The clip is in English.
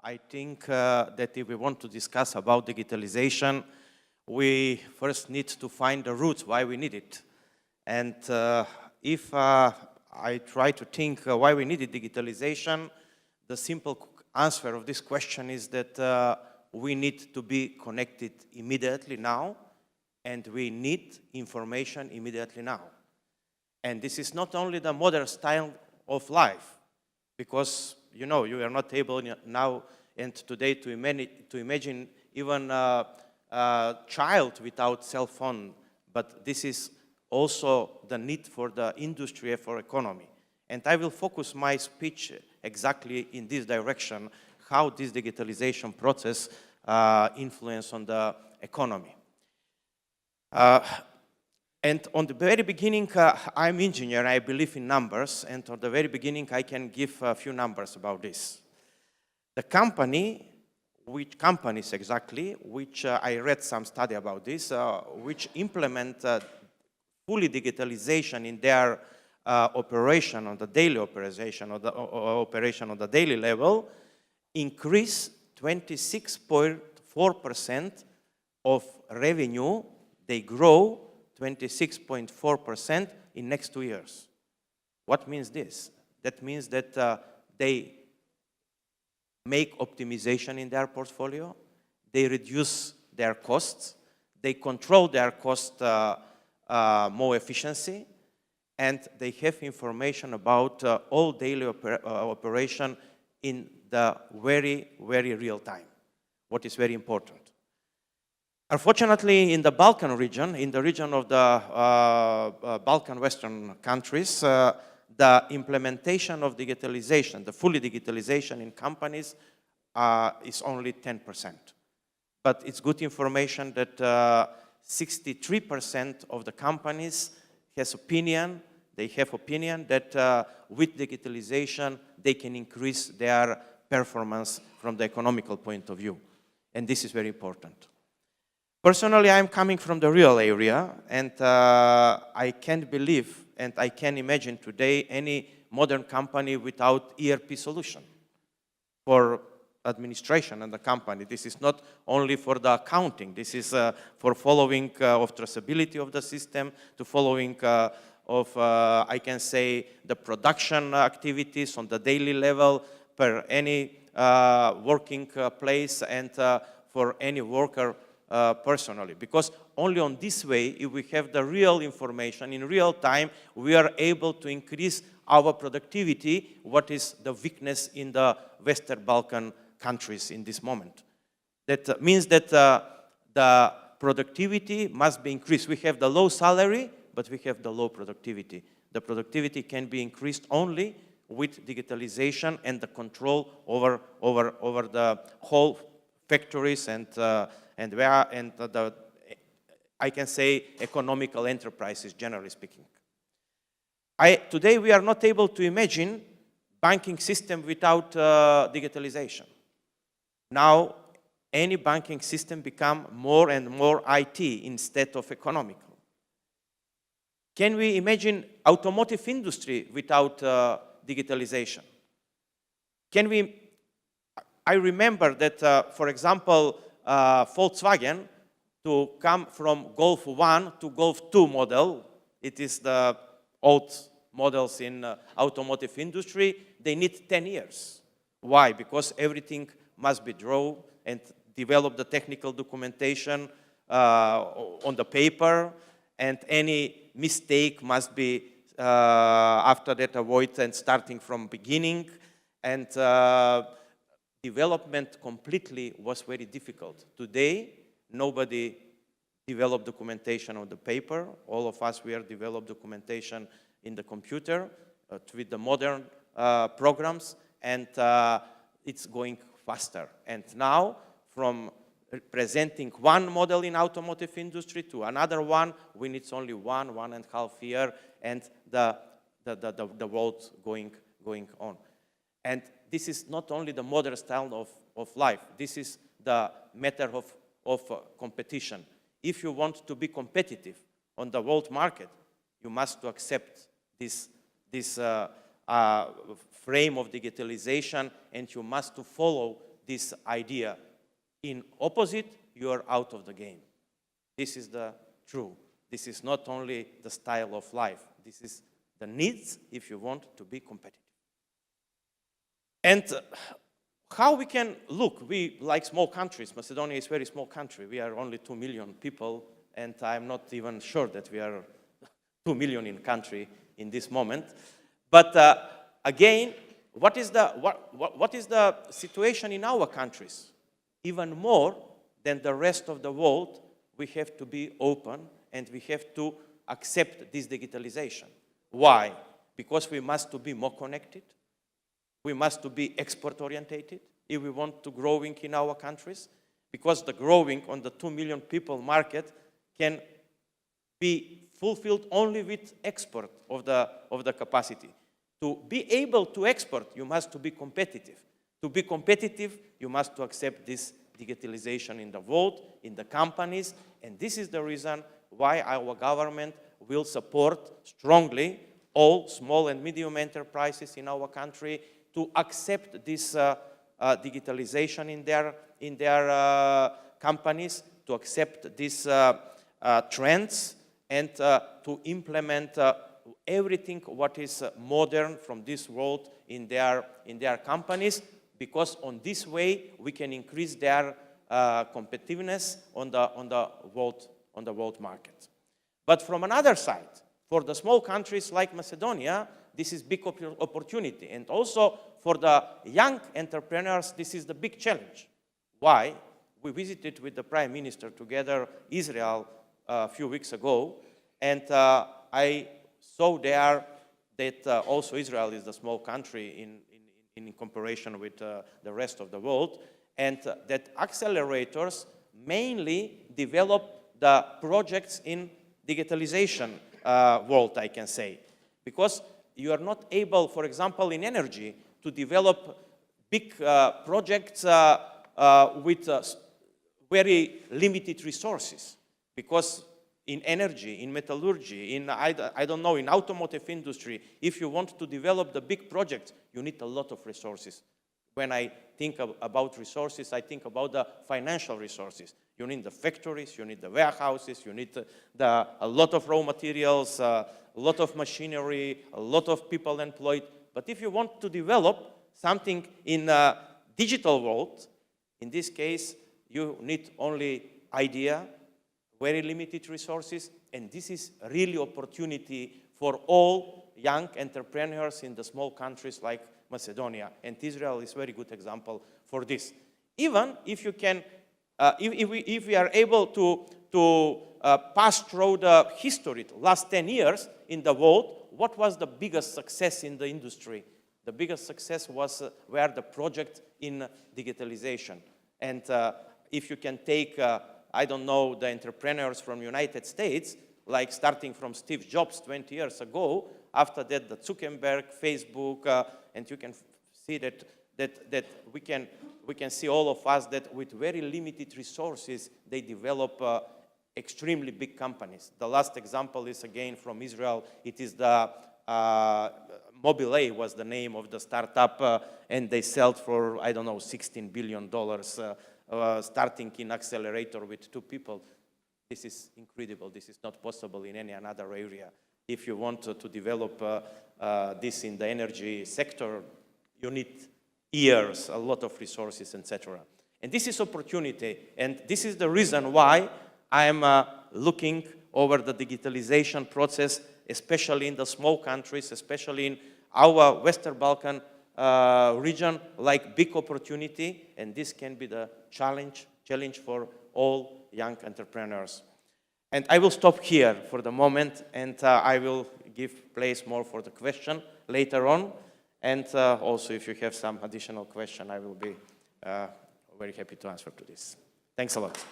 I think that if we want to discuss about digitalization, we first need to find the roots why we need it. And if I try to think why we needed digitalization, the simple answer of this question is that we need to be connected immediately now, and we need information immediately now. And this is not only the modern style of life, because you know you are not able now and today to imagine even a child without cell phone, but this is also the need for the industry and for economy. And I will focus my speech exactly in this direction, how this digitalization process influence on the economy. And on the very beginning, I'm an engineer, I believe in numbers, and on the very beginning I can give a few numbers about this. The company, which companies exactly, which I read some study about this, which implement fully digitalization in their operation, on the daily operation, or the operation on the daily level, increase 26.4% of revenue. They grow 26.4% in next 2 years. What means this? That means that they make optimization in their portfolio, they reduce their costs, they control their cost more efficiency, and they have information about all daily operation in the very, very real time, what is very important. Unfortunately, in the Balkan region, in the region of the Balkan Western countries, the implementation of digitalization, the fully digitalization in companies is only 10%. But it's good information that 63% of the companies they have opinion that with digitalization, they can increase their performance from the economical point of view. And this is very important. Personally, I'm coming from the real area, and I can't believe and I can't imagine today any modern company without ERP solution for administration and the company. This is not only for the accounting. This is for following of traceability of the system, to following of, I can say, the production activities on the daily level per any working place and for any worker personally, because only on this way, if we have the real information in real time, we are able to increase our productivity, what is the weakness in the Western Balkan countries in this moment. That means that the productivity must be increased. We have the low salary, but we have the low productivity. The productivity can be increased only with digitalization and the control over the whole factories and I can say economical enterprises, generally speaking. Today we are not able to imagine banking system without digitalization. Now, any banking system become more and more IT instead of economical. Can we imagine automotive industry without digitalization? I remember that, for example, Volkswagen, to come from Golf 1 to Golf 2 model, it is the old models in automotive industry, they need 10 years. Why? Because everything must be drawn and develop the technical documentation on the paper, and any mistake must be after that avoided and starting from beginning, and development completely was very difficult. Today, nobody developed documentation on the paper. All of us, we are developed documentation in the computer with the modern programs, and it's going faster. And now, from presenting one model in automotive industry to another one, we need only 1.5 years, and the world going on. And this is not only the modern style of life, this is the matter of competition. If you want to be competitive on the world market, you must accept this frame of digitalization, and you must follow this idea. In opposite, you are out of the game. This is the true. This is not only the style of life. This is the needs if you want to be competitive. And how we can look, we like small countries. Macedonia is a very small country. We are only 2 million people, and I'm not even sure that we are 2 million in country in this moment. But again, what is the situation in our countries? Even more than the rest of the world, we have to be open and we have to accept this digitalization. Why? Because we must to be more connected. We must to be export-orientated if we want to growing in our countries, because the growing on the 2 million people market can be fulfilled only with export of the capacity. To be able to export, you must to be competitive. To be competitive, you must to accept this digitalization in the world, in the companies, and this is the reason why our government will support strongly all small and medium enterprises in our country to accept this digitalization in their companies, to accept these trends, and to implement everything what is modern from this world in their companies, because on this way we can increase their competitiveness on the world market. But from another side, for the small countries like Macedonia, this is big opportunity, and also for the young entrepreneurs, this is the big challenge. Why? We visited with the Prime Minister together Israel a few weeks ago, and I saw there that also Israel is a small country in comparison with the rest of the world, and that accelerators mainly develop the projects in digitalization world, I can say, because you are not able, for example, in energy, to develop big projects with very limited resources, because in energy, in metallurgy, in, I don't know, in automotive industry, if you want to develop the big projects, you need a lot of resources. When I think about resources, I think about the financial resources. You need the factories, you need the warehouses, you need a lot of raw materials, a lot of machinery, a lot of people employed. But if you want to develop something in a digital world, in this case, you need only idea, very limited resources, and this is really opportunity for all young entrepreneurs in the small countries like Macedonia, and Israel is a very good example for this. Even if you can, if we are able to pass through the history, the last 10 years in the world, what was the biggest success in the industry? The biggest success was were the project in digitalization. And if you can take, I don't know, the entrepreneurs from United States, like starting from Steve Jobs 20 years ago, after that the Zuckerberg, Facebook, and you can see that we can see all of us that with very limited resources, they develop extremely big companies. The last example is again from Israel. It is the Mobile was the name of the startup, and they sold for, I don't know, $16 billion, starting in accelerator with 2 people. This is incredible. This is not possible in any another area. If you want to develop this in the energy sector, you need years, a lot of resources, etc. And this is opportunity, and this is the reason why I am looking over the digitalization process, especially in the small countries, especially in our Western Balkan region, like big opportunity, and this can be the challenge for all young entrepreneurs. And I will stop here for the moment, and I will give place more for the question later on. And also, if you have some additional question, I will be very happy to answer to this. Thanks a lot.